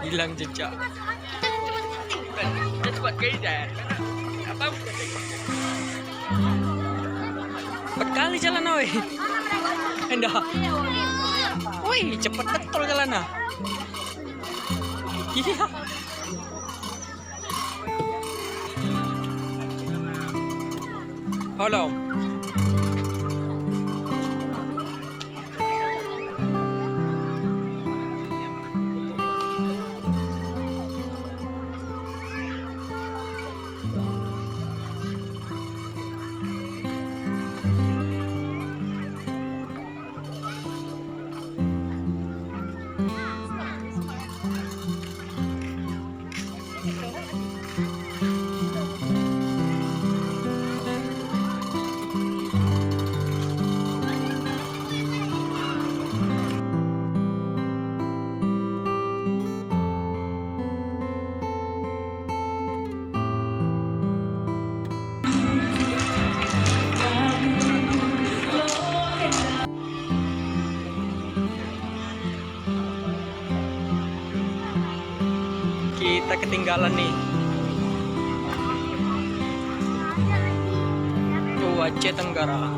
Hilang jejak. Kita cepat guys. Apa? Cepat kali jalan oi. Endah. Woi, cepet betul jalan ah. Iya. Halo. Kita ketinggalan nih. Tuh Aceh Tenggara.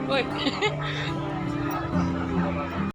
Woi.